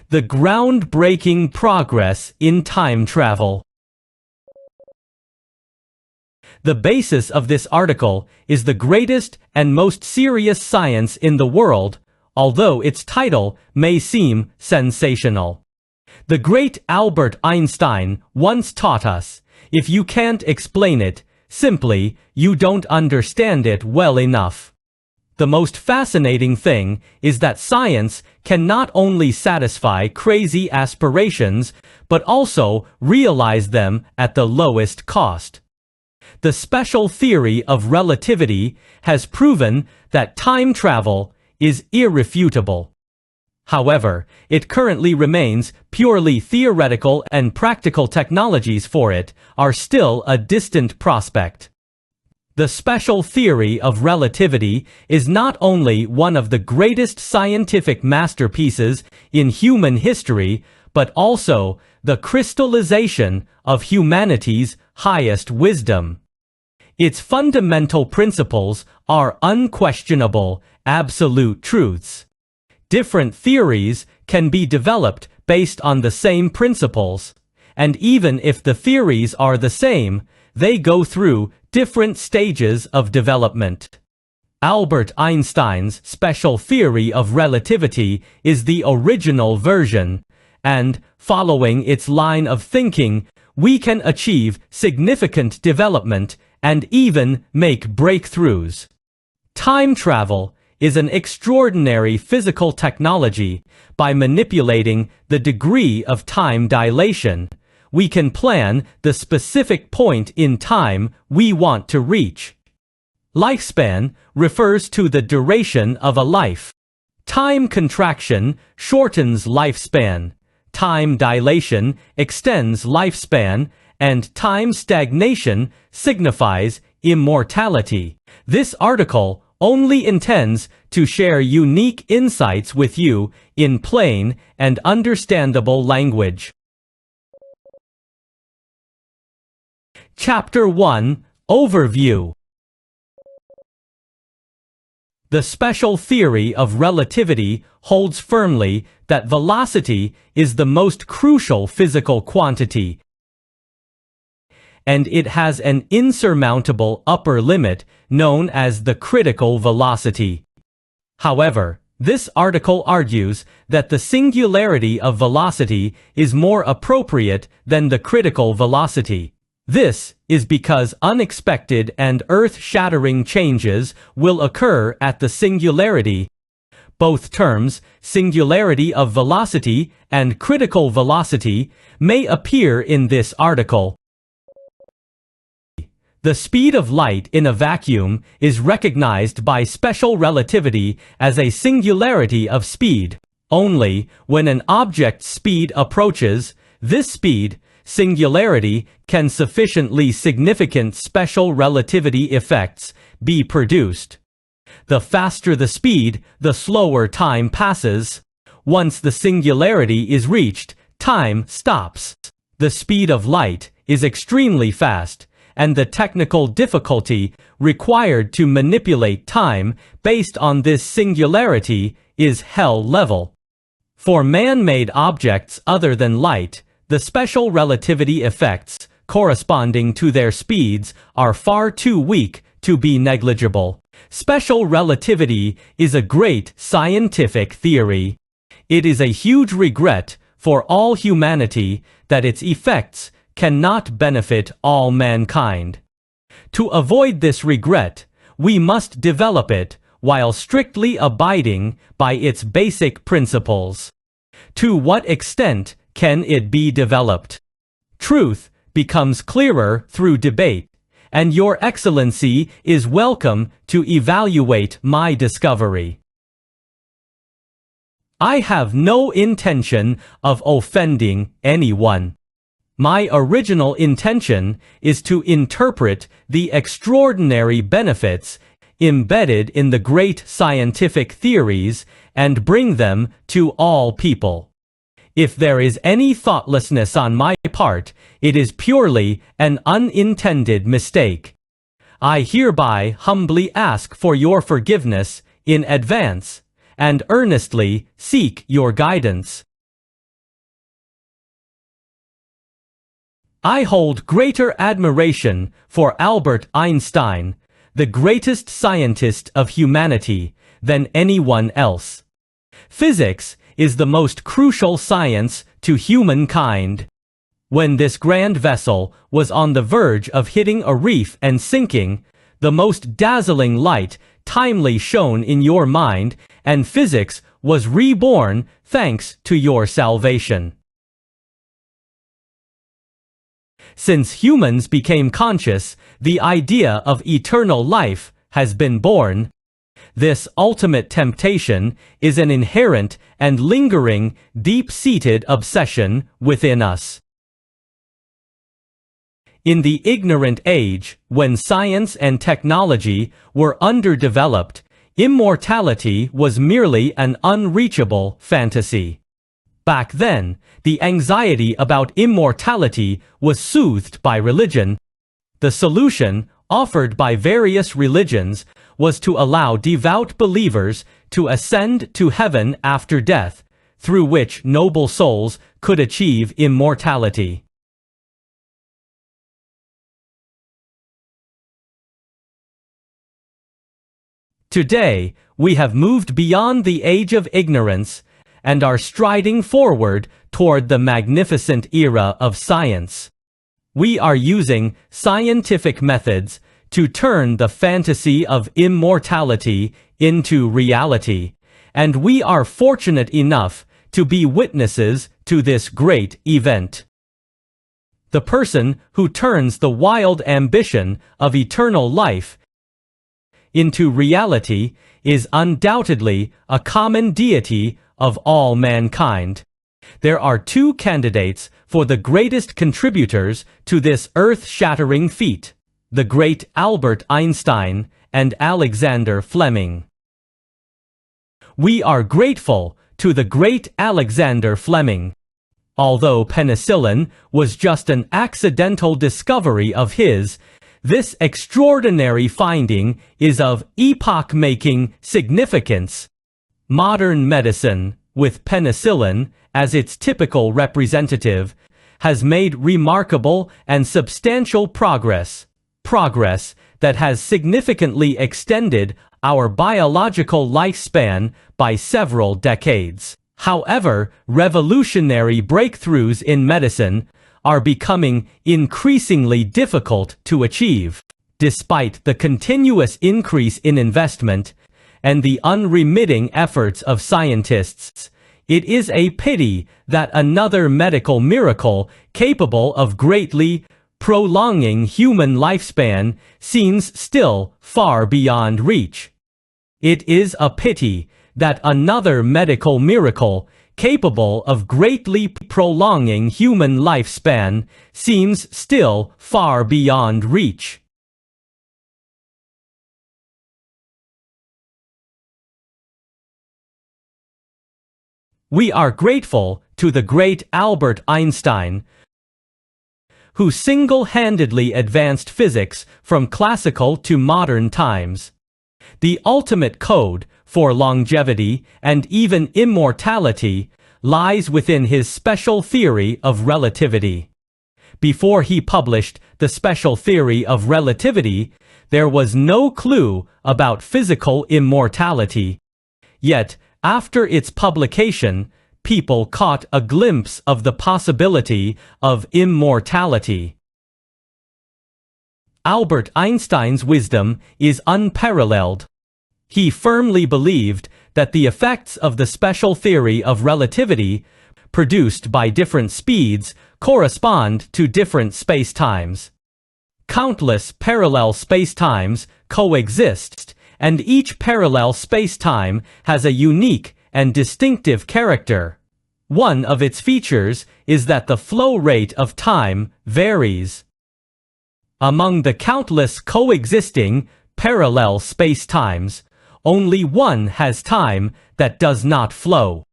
The groundbreaking progress in time travel. The basis of this article is the greatest and most serious science in the world, although its title may seem sensational. The great Albert Einstein once taught us, if you can't explain it, simply, you don't understand it well enough. The most fascinating thing is that science can not only satisfy crazy aspirations, but also realize them at the lowest cost. The special theory of relativity has proven that time travel is irrefutable. However, it currently remains purely theoretical, and practical technologies for it are still a distant prospect. The special theory of relativity is not only one of the greatest scientific masterpieces in human history, but also the crystallization of humanity's highest wisdom. Its fundamental principles are unquestionable, absolute truths. Different theories can be developed based on the same principles, and even if the theories are the same, they go through different stages of development. Albert Einstein's special theory of relativity is the original version, and, following its line of thinking, we can achieve significant development and even make breakthroughs. Time travel is an extraordinary physical technology. By manipulating the degree of time dilation, we can plan the specific point in time we want to reach. Lifespan refers to the duration of a life. Time contraction shortens lifespan. Time dilation extends lifespan, and time stagnation signifies immortality. This article only intends to share unique insights with you in plain and understandable language. Chapter 1 Overview. The special theory of relativity holds firmly that velocity is the most crucial physical quantity, and it has an insurmountable upper limit known as the critical velocity. However, this article argues that the singularity of velocity is more appropriate than the critical velocity. This is because unexpected and earth-shattering changes will occur at the singularity. Both terms, singularity of velocity and critical velocity, may appear in this article. The speed of light in a vacuum is recognized by special relativity as a singularity of speed. Only when an object's speed approaches this speed, singularity, can sufficiently significant special relativity effects be produced. The faster the speed, the slower time passes. Once the singularity is reached, time stops. The speed of light is extremely fast, and the technical difficulty required to manipulate time based on this singularity is hell level. For man-made objects other than light, the special relativity effects corresponding to their speeds are far too weak to be negligible. Special relativity is a great scientific theory. It is a huge regret for all humanity that its effects cannot benefit all mankind. To avoid this regret, we must develop it while strictly abiding by its basic principles. To what extent can it be developed? Truth becomes clearer through debate, and Your Excellency is welcome to evaluate my discovery. I have no intention of offending anyone. My original intention is to interpret the extraordinary benefits embedded in the great scientific theories and bring them to all people. If there is any thoughtlessness on my part, it is purely an unintended mistake. I hereby humbly ask for your forgiveness in advance, and earnestly seek your guidance. I hold greater admiration for Albert Einstein, the greatest scientist of humanity, than anyone else. Physics is the most crucial science to humankind. When this grand vessel was on the verge of hitting a reef and sinking, the most dazzling light timely shone in your mind, and physics was reborn thanks to your salvation. Since humans became conscious, the idea of eternal life has been born. This ultimate temptation is an inherent and lingering, deep-seated obsession within us. In the ignorant age, when science and technology were underdeveloped, immortality was merely an unreachable fantasy. Back then, the anxiety about immortality was soothed by religion. The solution, offered by various religions, was to allow devout believers to ascend to heaven after death, through which noble souls could achieve immortality. Today, we have moved beyond the age of ignorance and are striding forward toward the magnificent era of science. We are using scientific methods to turn the fantasy of immortality into reality, and we are fortunate enough to be witnesses to this great event. The person who turns the wild ambition of eternal life into reality is undoubtedly a common deity of all mankind. There are two candidates for the greatest contributors to this earth-shattering feat: the great Albert Einstein and Alexander Fleming. We are grateful to the great Alexander Fleming. Although penicillin was just an accidental discovery of his, this extraordinary finding is of epoch-making significance. Modern medicine, with penicillin as its typical representative, has made remarkable and substantial progress that has significantly extended our biological lifespan by several decades. However, revolutionary breakthroughs in medicine are becoming increasingly difficult to achieve. Despite the continuous increase in investment and the unremitting efforts of scientists, it is a pity that another medical miracle capable of greatly prolonging human lifespan seems still far beyond reach. It is a pity that another medical miracle capable of greatly prolonging human lifespan seems still far beyond reach. We are grateful to the great Albert Einstein, who single-handedly advanced physics from classical to modern times. The ultimate code for longevity and even immortality lies within his special theory of relativity. Before he published the special theory of relativity, there was no clue about physical immortality. Yet, after its publication, people caught a glimpse of the possibility of immortality. Albert Einstein's wisdom is unparalleled. He firmly believed that the effects of the special theory of relativity produced by different speeds correspond to different spacetimes. Countless parallel spacetimes coexist, and each parallel spacetime has a unique and distinctive character. One of its features is that the flow rate of time varies. Among the countless coexisting parallel spacetimes, only one has time that does not flow.